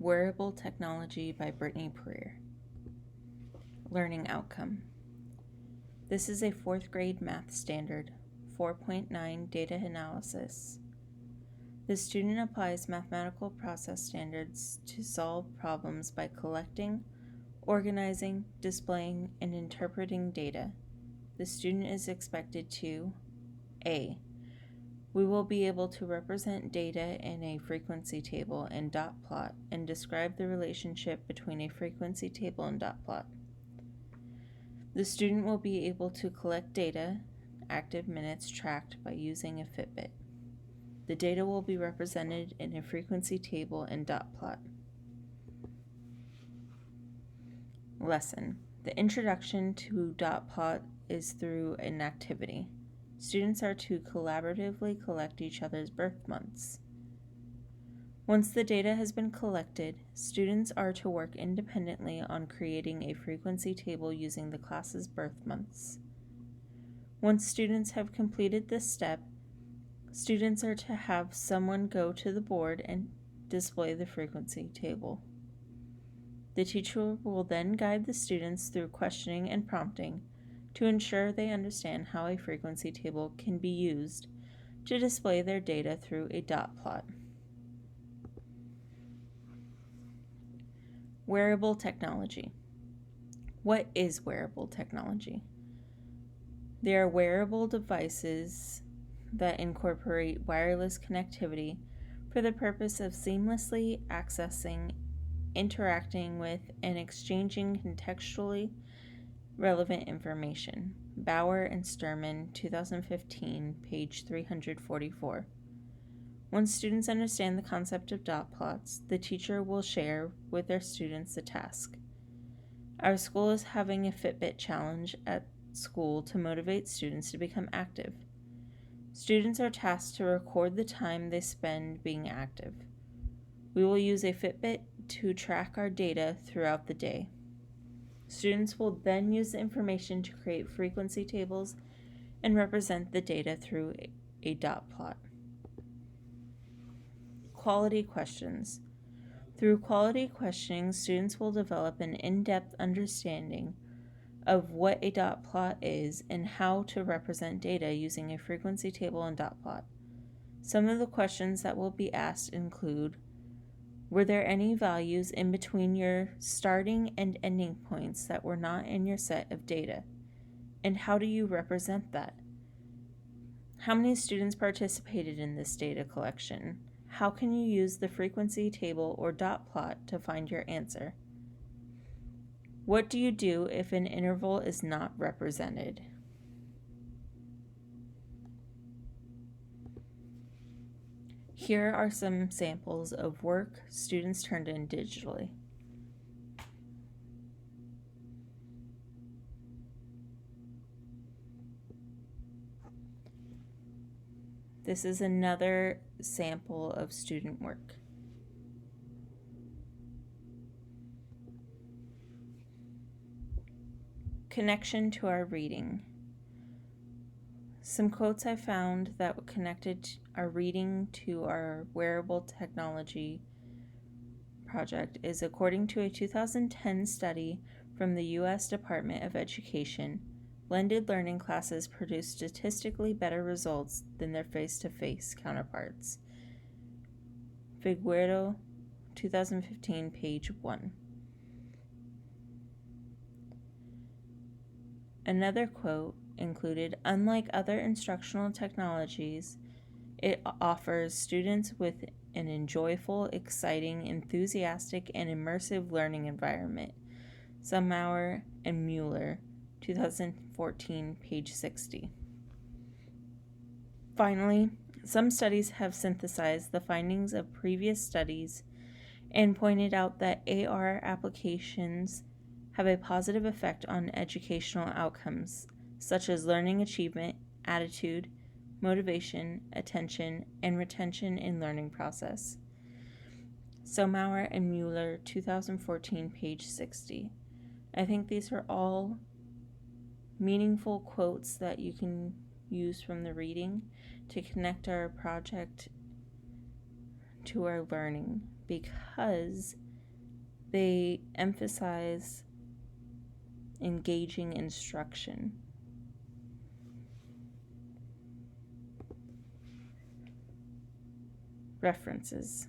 Wearable Technology by Brittany Preer. Learning Outcome. This is a 4th grade math standard, 4.9 data analysis. The student applies mathematical process standards to solve problems by collecting, organizing, displaying, and interpreting data. The student is expected to A. We will be able to represent data in a frequency table and dot plot and describe the relationship between a frequency table and dot plot. The student will be able to collect data, active minutes tracked by using a Fitbit. The data will be represented in a frequency table and dot plot. Lesson. The introduction to dot plot is through an activity. Students are to collaboratively collect each other's birth months. Once the data has been collected, students are to work independently on creating a frequency table using the class's birth months. Once students have completed this step, students are to have someone go to the board and display the frequency table. The teacher will then guide the students through questioning and prompting to ensure they understand how a frequency table can be used to display their data through a dot plot. Wearable technology. What is wearable technology? They are wearable devices that incorporate wireless connectivity for the purpose of seamlessly accessing, interacting with, and exchanging contextually relevant information. Bauer and Sturman, 2015, page 344. Once students understand the concept of dot plots, the teacher will share with their students the task. Our school is having a Fitbit challenge at school to motivate students to become active. Students are tasked to record the time they spend being active. We will use a Fitbit to track our data throughout the day. Students will then use the information to create frequency tables and represent the data through a dot plot. Quality questions. Through quality questioning, students will develop an in-depth understanding of what a dot plot is and how to represent data using a frequency table and dot plot. Some of the questions that will be asked include: were there any values in between your starting and ending points that were not in your set of data? And how do you represent that? How many students participated in this data collection? How can you use the frequency table or dot plot to find your answer? What do you do if an interval is not represented? Here are some samples of work students turned in digitally. This is another sample of student work. Connection to our reading. Some quotes I found that connected our reading to our wearable technology project is: according to a 2010 study from the U.S. Department of Education, blended learning classes produce statistically better results than their face-to-face counterparts. Figueroa, 2015, page 1. Another quote included: unlike other instructional technologies, it offers students with an enjoyable, exciting, enthusiastic, and immersive learning environment. Summauer and Mueller, 2014, page 60. Finally, some studies have synthesized the findings of previous studies and pointed out that AR applications have a positive effect on educational outcomes, such as learning achievement, attitude, motivation, attention, and retention in learning process. Summauer and Mueller, 2014, page 60. I think these are all meaningful quotes that you can use from the reading to connect our project to our learning, because They emphasize engaging instruction. References.